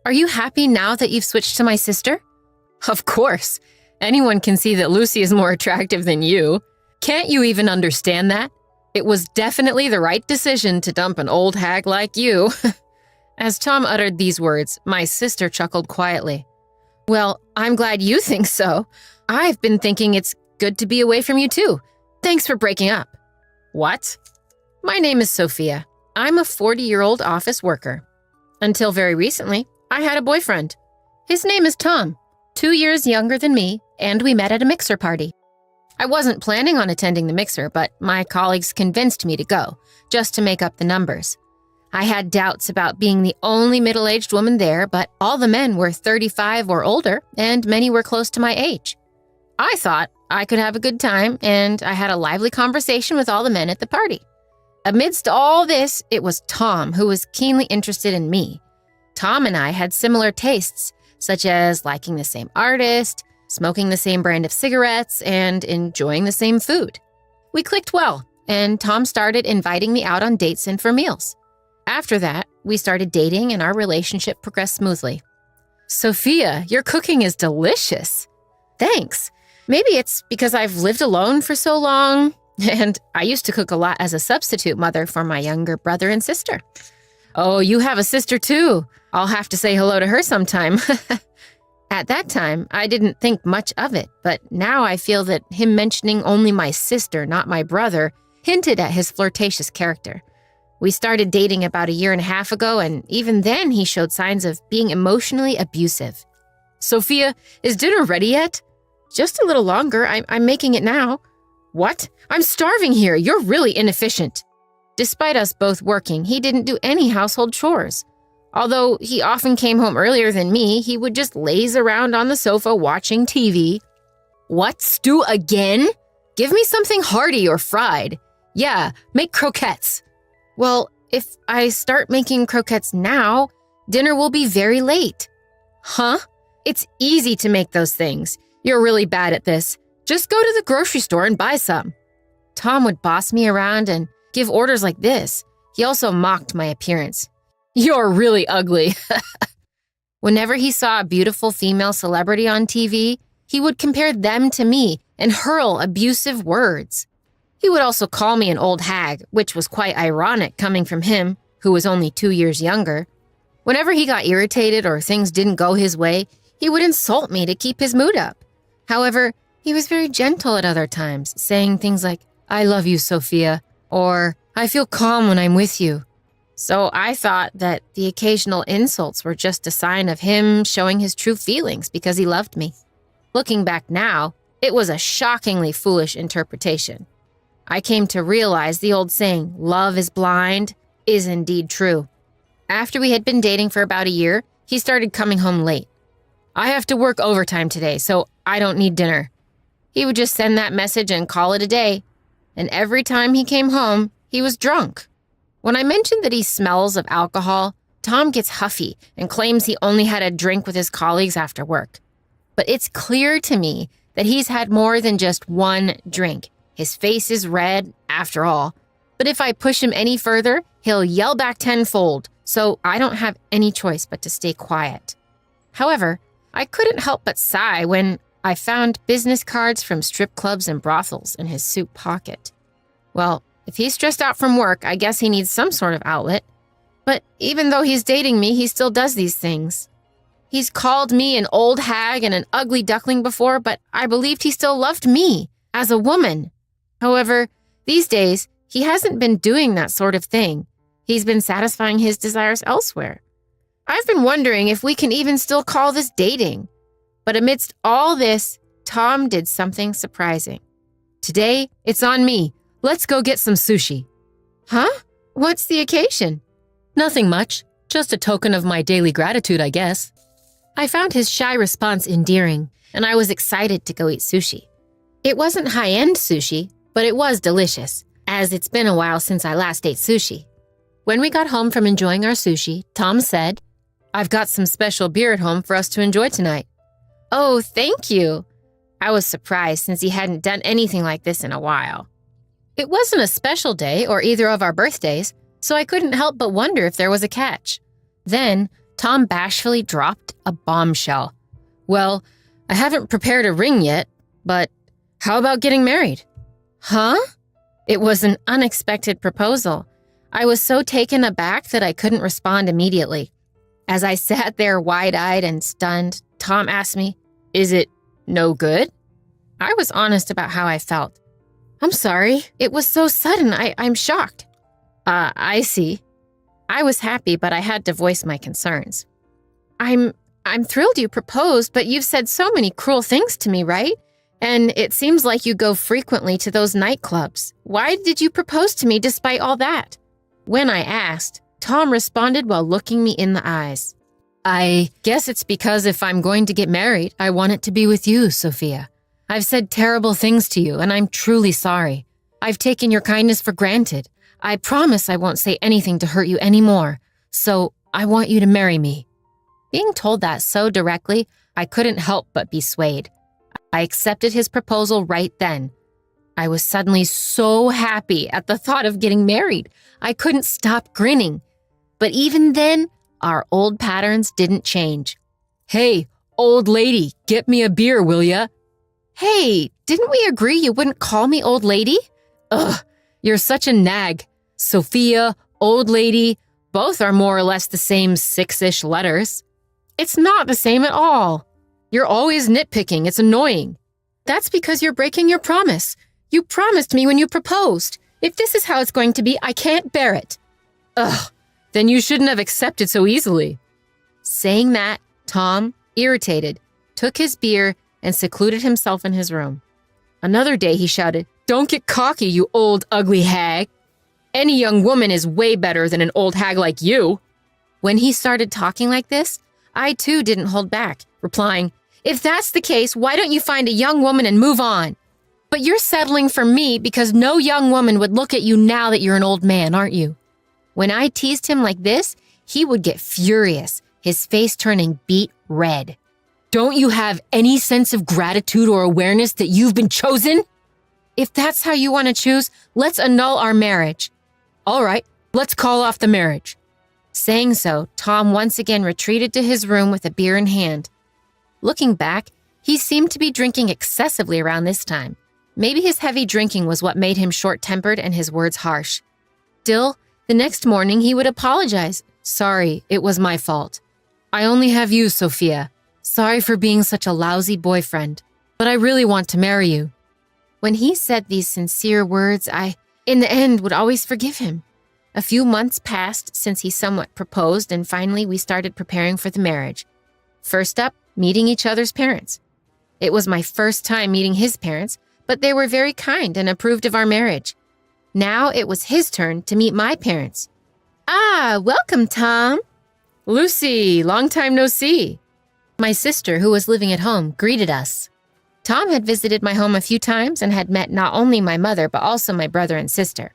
Are you happy now that you've switched to my sister? Of course. Anyone can see that Lucy is more attractive than you. Can't you even understand that? It was definitely the right decision to dump an old hag like you. As Tom uttered these words, my sister chuckled quietly. Well, I'm glad you think so. I've been thinking it's good to be away from you too. Thanks for breaking up. What? My name is Sophia. I'm a 40-year-old office worker. Until very recently, I had a boyfriend. His name is Tom, 2 years younger than me, and we met at a mixer party. I wasn't planning on attending the mixer, but my colleagues convinced me to go, just to make up the numbers. I had doubts about being the only middle-aged woman there, but all the men were 35 or older, and many were close to my age. I thought I could have a good time, and I had a lively conversation with all the men at the party. Amidst all this, it was Tom who was keenly interested in me. Tom and I had similar tastes, such as liking the same artist, smoking the same brand of cigarettes, and enjoying the same food. We clicked well, and Tom started inviting me out on dates and for meals. After that, we started dating and our relationship progressed smoothly. Sophia, your cooking is delicious. Thanks. Maybe it's because I've lived alone for so long, and I used to cook a lot as a substitute mother for my younger brother and sister. Oh, you have a sister too. I'll have to say hello to her sometime. At that time, I didn't think much of it, but now I feel that him mentioning only my sister, not my brother, hinted at his flirtatious character. We started dating about 1.5 years ago, and even then he showed signs of being emotionally abusive. Sophia, is dinner ready yet? Just a little longer. I'm making it now. What? I'm starving here. You're really inefficient. Despite us both working, he didn't do any household chores. Although he often came home earlier than me, he would just laze around on the sofa watching TV. What, stew again? Give me something hearty or fried. Yeah, make croquettes. Well, if I start making croquettes now, dinner will be very late. Huh? It's easy to make those things. You're really bad at this. Just go to the grocery store and buy some. Tom would boss me around and give orders like this. He also mocked my appearance. You're really ugly. Whenever he saw a beautiful female celebrity on TV, he would compare them to me and hurl abusive words. He would also call me an old hag, which was quite ironic coming from him, who was only 2 years younger. Whenever he got irritated or things didn't go his way, he would insult me to keep his mood up. However, he was very gentle at other times, saying things like, I love you, Sophia, or I feel calm when I'm with you. So I thought that the occasional insults were just a sign of him showing his true feelings because he loved me. Looking back now, it was a shockingly foolish interpretation. I came to realize the old saying, love is blind, is indeed true. After we had been dating for about 1 year, he started coming home late. I have to work overtime today, so I don't need dinner. He would just send that message and call it a day. And every time he came home, he was drunk. When I mentioned that he smells of alcohol, Tom gets huffy and claims he only had a drink with his colleagues after work. But it's clear to me that he's had more than just one drink. His face is red, after all. But if I push him any further, he'll yell back tenfold, so I don't have any choice but to stay quiet. However, I couldn't help but sigh when I found business cards from strip clubs and brothels in his suit pocket. Well, if he's stressed out from work, I guess he needs some sort of outlet. But even though he's dating me, he still does these things. He's called me an old hag and an ugly duckling before, but I believed he still loved me as a woman. However, these days, he hasn't been doing that sort of thing. He's been satisfying his desires elsewhere. I've been wondering if we can even still call this dating. But amidst all this, Tom did something surprising. Today, it's on me. Let's go get some sushi. Huh? What's the occasion? Nothing much. Just a token of my daily gratitude, I guess. I found his shy response endearing, and I was excited to go eat sushi. It wasn't high-end sushi, but it was delicious, as it's been a while since I last ate sushi. When we got home from enjoying our sushi, Tom said, I've got some special beer at home for us to enjoy tonight. Oh, thank you. I was surprised since he hadn't done anything like this in a while. It wasn't a special day or either of our birthdays, so I couldn't help but wonder if there was a catch. Then, Tom bashfully dropped a bombshell. Well, I haven't prepared a ring yet, but how about getting married? Huh? It was an unexpected proposal. I was so taken aback that I couldn't respond immediately. As I sat there wide-eyed and stunned, Tom asked me, "Is it no good?" I was honest about how I felt. "I'm sorry. It was so sudden. I'm shocked." I see. I was happy, but I had to voice my concerns. I'm thrilled you proposed, but you've said so many cruel things to me, right? And it seems like you go frequently to those nightclubs. Why did you propose to me despite all that? When I asked, Tom responded while looking me in the eyes. "I guess it's because if I'm going to get married, I want it to be with you, Sophia. I've said terrible things to you, and I'm truly sorry. I've taken your kindness for granted. I promise I won't say anything to hurt you anymore. So I want you to marry me." Being told that so directly, I couldn't help but be swayed. I accepted his proposal right then. I was suddenly so happy at the thought of getting married. I couldn't stop grinning. But even then, our old patterns didn't change. "Hey, old lady, get me a beer, will ya?" "Hey, didn't we agree you wouldn't call me old lady?" "Ugh, you're such a nag. Sophia, old lady, both are more or less the same 6-ish letters." "It's not the same at all." "You're always nitpicking. It's annoying." "That's because you're breaking your promise. You promised me when you proposed. If this is how it's going to be, I can't bear it." "Ugh, then you shouldn't have accepted so easily." Saying that, Tom, irritated, took his beer and secluded himself in his room. Another day he shouted, "Don't get cocky, you old ugly hag. Any young woman is way better than an old hag like you." When he started talking like this, I too didn't hold back, replying, "If that's the case, why don't you find a young woman and move on? But you're settling for me because no young woman would look at you now that you're an old man, aren't you?" When I teased him like this, he would get furious, his face turning beet red. "Don't you have any sense of gratitude or awareness that you've been chosen? If that's how you want to choose, let's annul our marriage." "All right, let's call off the marriage." Saying so, Tom once again retreated to his room with a beer in hand. Looking back, he seemed to be drinking excessively around this time. Maybe his heavy drinking was what made him short-tempered and his words harsh. Still, the next morning he would apologize. "Sorry, it was my fault. I only have you, Sophia. Sorry for being such a lousy boyfriend, but I really want to marry you." When he said these sincere words, I, in the end, would always forgive him. A few months passed since he somewhat proposed, and finally we started preparing for the marriage. First up, meeting each other's parents. It was my first time meeting his parents, but they were very kind and approved of our marriage. Now it was his turn to meet my parents. "Ah, welcome, Tom." "Lucy, long time no see." My sister, who was living at home, greeted us. Tom had visited my home a few times and had met not only my mother, but also my brother and sister.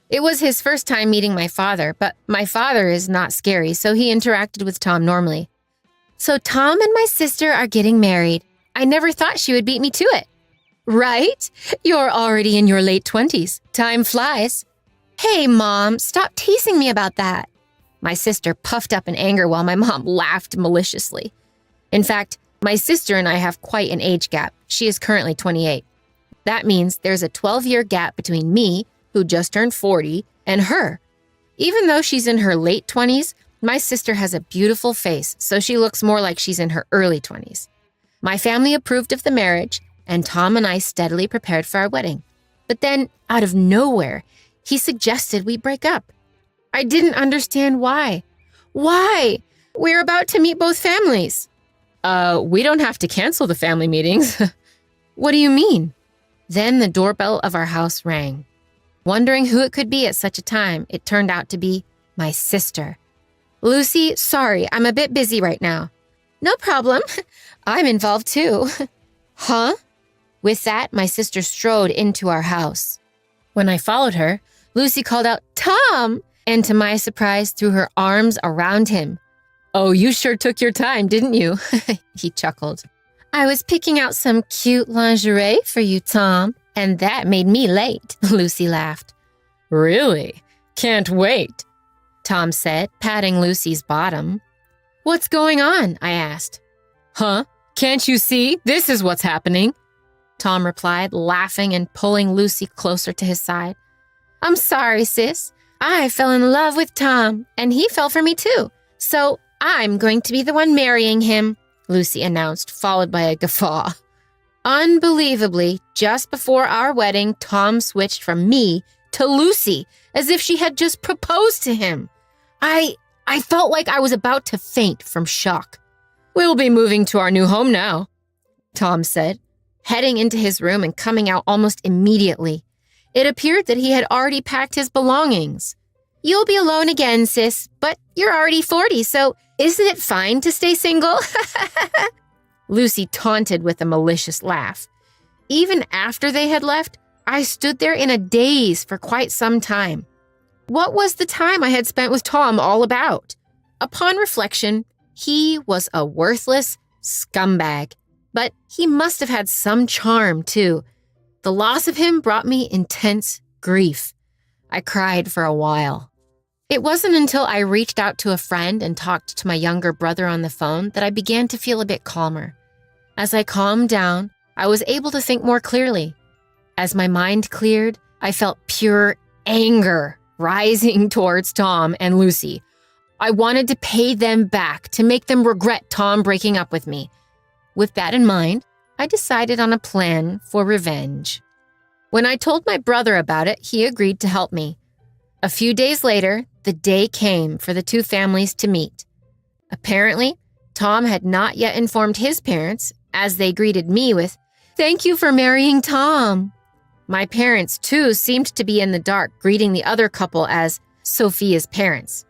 It was his first time meeting my father, but my father is not scary, so he interacted with Tom normally. "So Tom and my sister are getting married. I never thought she would beat me to it." "Right? You're already in your late 20s. Time flies." "Hey, Mom, stop teasing me about that." My sister puffed up in anger while my mom laughed maliciously. In fact, my sister and I have quite an age gap. She is currently 28. That means there's a 12-year gap between me, who just turned 40, and her. Even though she's in her late 20s, my sister has a beautiful face, so she looks more like she's in her early 20s. My family approved of the marriage, and Tom and I steadily prepared for our wedding. But then, out of nowhere, he suggested we break up. I didn't understand why. Why? We're about to meet both families. We don't have to cancel the family meetings." "What do you mean?" Then the doorbell of our house rang. Wondering who it could be at such a time, it turned out to be my sister. "Lucy, sorry, I'm a bit busy right now." "No problem. I'm involved too." "Huh?" With that, my sister strode into our house. When I followed her, Lucy called out, "Tom!" and to my surprise, threw her arms around him. "Oh, you sure took your time, didn't you?" He chuckled. "I was picking out some cute lingerie for you, Tom, and that made me late," Lucy laughed. "Really? Can't wait," Tom said, patting Lucy's bottom. What's going on? I asked. Huh? Can't you see? This is what's happening. Tom replied, laughing and pulling Lucy closer to his side. I'm sorry, sis. I fell in love with Tom, and he fell for me too. So I'm going to be the one marrying him, Lucy announced, followed by a guffaw. Unbelievably, just before our wedding, Tom switched from me to Lucy, as if she had just proposed to him. I felt like I was about to faint from shock. We'll be moving to our new home now, Tom said, heading into his room and coming out almost immediately. It appeared that he had already packed his belongings. You'll be alone again, sis, but you're already 40, so isn't it fine to stay single? Lucy taunted with a malicious laugh. Even after they had left, I stood there in a daze for quite some time. What was the time I had spent with Tom all about? Upon reflection, he was a worthless scumbag, but he must have had some charm, too. The loss of him brought me intense grief. I cried for a while. It wasn't until I reached out to a friend and talked to my younger brother on the phone that I began to feel a bit calmer. As I calmed down, I was able to think more clearly. As my mind cleared, I felt pure anger rising towards Tom and Lucy. I wanted to pay them back, to make them regret Tom breaking up with me. With that in mind, I decided on a plan for revenge. When I told my brother about it, he agreed to help me. A few days later, the day came for the two families to meet. Apparently, Tom had not yet informed his parents, as they greeted me with, "Thank you for marrying Tom." My parents, too, seemed to be in the dark, greeting the other couple as Sophia's parents.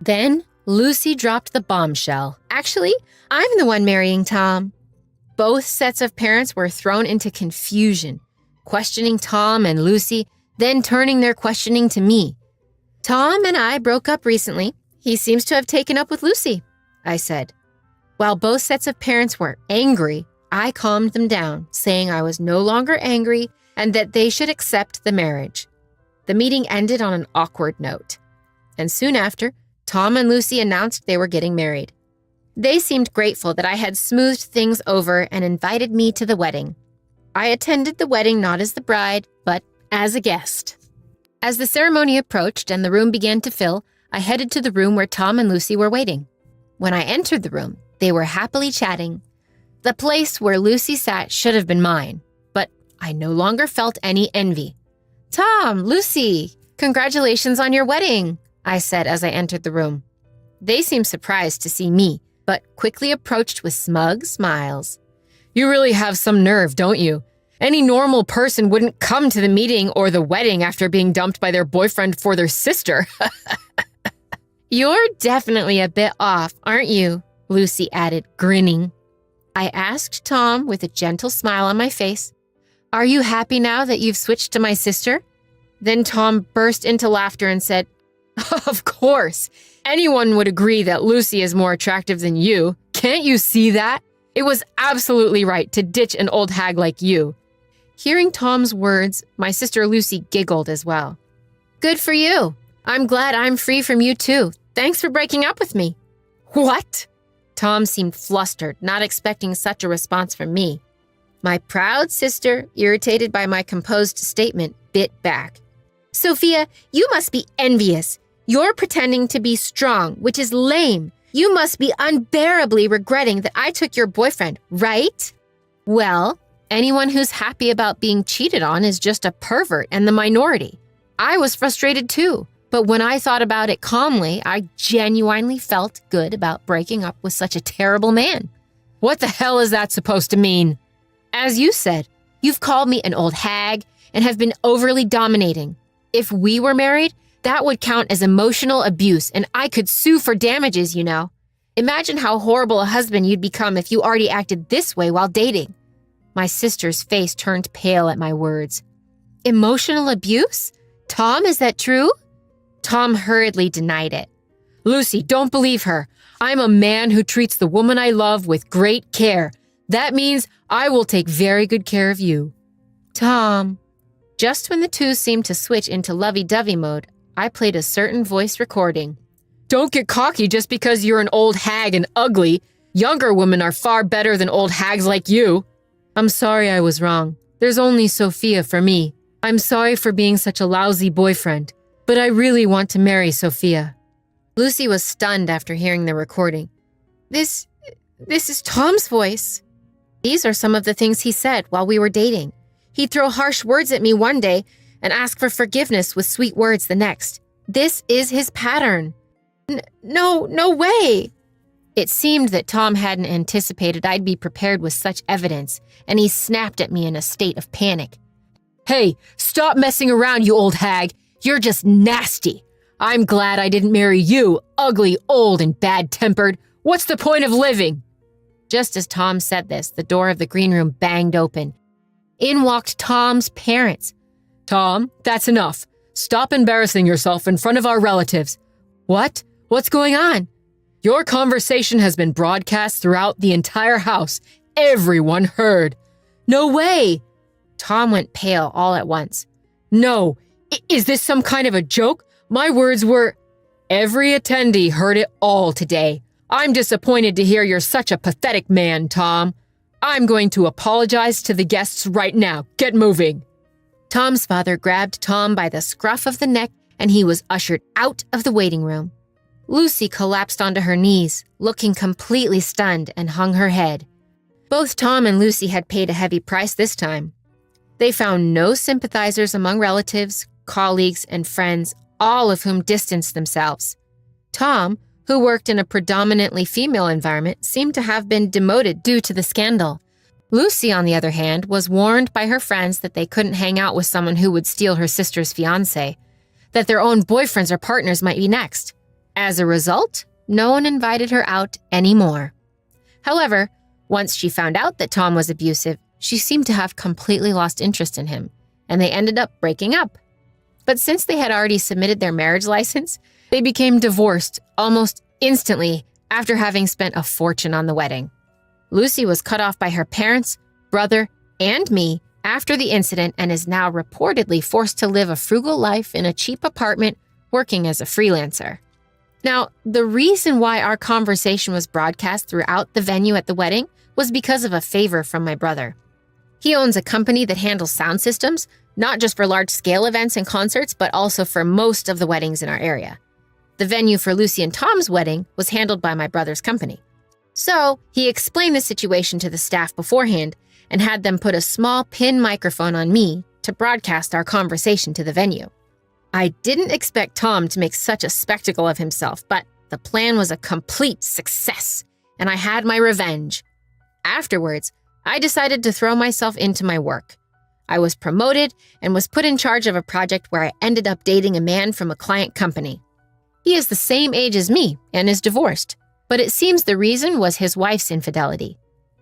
Then, Lucy dropped the bombshell. Actually, I'm the one marrying Tom. Both sets of parents were thrown into confusion, questioning Tom and Lucy, then turning their questioning to me. Tom and I broke up recently. He seems to have taken up with Lucy, I said. While both sets of parents were angry, I calmed them down, saying I was no longer angry and that they should accept the marriage. The meeting ended on an awkward note, and soon after, Tom and Lucy announced they were getting married. They seemed grateful that I had smoothed things over and invited me to the wedding. I attended the wedding not as the bride, but as a guest. As the ceremony approached and the room began to fill, I headed to the room where Tom and Lucy were waiting. When I entered the room, they were happily chatting. The place where Lucy sat should have been mine, but I no longer felt any envy. "Tom, Lucy, congratulations on your wedding," I said as I entered the room. They seemed surprised to see me, but quickly approached with smug smiles. "You really have some nerve, don't you? Any normal person wouldn't come to the meeting or the wedding after being dumped by their boyfriend for their sister." "You're definitely a bit off, aren't you?" Lucy added, grinning. I asked Tom with a gentle smile on my face, "Are you happy now that you've switched to my sister?" Then Tom burst into laughter and said, "Of course. Anyone would agree that Lucy is more attractive than you. Can't you see that? It was absolutely right to ditch an old hag like you." Hearing Tom's words, my sister Lucy giggled as well. "Good for you. I'm glad I'm free from you too. Thanks for breaking up with me." "What?" Tom seemed flustered, not expecting such a response from me. My proud sister, irritated by my composed statement, bit back. "Sophia, you must be envious. You're pretending to be strong, which is lame. You must be unbearably regretting that I took your boyfriend, right?" "Well, anyone who's happy about being cheated on is just a pervert and the minority. I was frustrated too, but when I thought about it calmly, I genuinely felt good about breaking up with such a terrible man." "What the hell is that supposed to mean?" "As you said, you've called me an old hag and have been overly dominating. If we were married, that would count as emotional abuse, and I could sue for damages, you know. Imagine how horrible a husband you'd become if you already acted this way while dating." My sister's face turned pale at my words. "Emotional abuse? Tom, is that true?" Tom hurriedly denied it. "Lucy, don't believe her. I'm a man who treats the woman I love with great care. That means I will take very good care of you." "Tom." Just when the two seemed to switch into lovey-dovey mode, I played a certain voice recording. Don't get cocky just because you're an old hag and ugly. Younger women are far better than old hags like you. I'm sorry I was wrong. There's only Sophia for me. I'm sorry for being such a lousy boyfriend, but I really want to marry Sophia." Lucy was stunned after hearing the recording. This is Tom's voice. These are some of the things he said while we were dating. He'd throw harsh words at me one day and ask for forgiveness with sweet words the next. This is his pattern. No way. It seemed that Tom hadn't anticipated I'd be prepared with such evidence, and he snapped at me in a state of panic. "Hey, stop messing around, you old hag. You're just nasty. I'm glad I didn't marry you, ugly, old, and bad-tempered. What's the point of living?" Just as Tom said this, the door of the green room banged open. In walked Tom's parents. "Tom, that's enough. Stop embarrassing yourself in front of our relatives." "What? What's going on?" "Your conversation has been broadcast throughout the entire house. Everyone heard." "No way." Tom went pale all at once. "No. Is this some kind of a joke? My words were—" "Every attendee heard it all today. I'm disappointed to hear you're such a pathetic man, Tom. I'm going to apologize to the guests right now. Get moving." Tom's father grabbed Tom by the scruff of the neck, and he was ushered out of the waiting room. Lucy collapsed onto her knees, looking completely stunned, and hung her head. Both Tom and Lucy had paid a heavy price this time. They found no sympathizers among relatives, colleagues, and friends, all of whom distanced themselves. Tom, who worked in a predominantly female environment, seemed to have been demoted due to the scandal. Lucy, on the other hand, was warned by her friends that they couldn't hang out with someone who would steal her sister's fiancé, that their own boyfriends or partners might be next. As a result, no one invited her out anymore. However, once she found out that Tom was abusive, she seemed to have completely lost interest in him, and they ended up breaking up. But since they had already submitted their marriage license, they became divorced almost instantly after having spent a fortune on the wedding. Lucy was cut off by her parents, brother, and me after the incident and is now reportedly forced to live a frugal life in a cheap apartment working as a freelancer. Now, the reason why our conversation was broadcast throughout the venue at the wedding was because of a favor from my brother. He owns a company that handles sound systems, not just for large-scale events and concerts, but also for most of the weddings in our area. The venue for Lucy and Tom's wedding was handled by my brother's company. So he explained the situation to the staff beforehand and had them put a small pin microphone on me to broadcast our conversation to the venue. I didn't expect Tom to make such a spectacle of himself, but the plan was a complete success, and I had my revenge. Afterwards, I decided to throw myself into my work. I was promoted and was put in charge of a project where I ended up dating a man from a client company. He is the same age as me and is divorced, but it seems the reason was his wife's infidelity.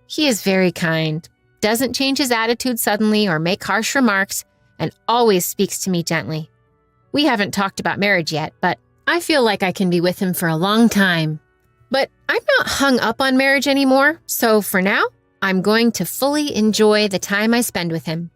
He is very kind, doesn't change his attitude suddenly or make harsh remarks, and always speaks to me gently. We haven't talked about marriage yet, but I feel like I can be with him for a long time. But I'm not hung up on marriage anymore, so for now, I'm going to fully enjoy the time I spend with him.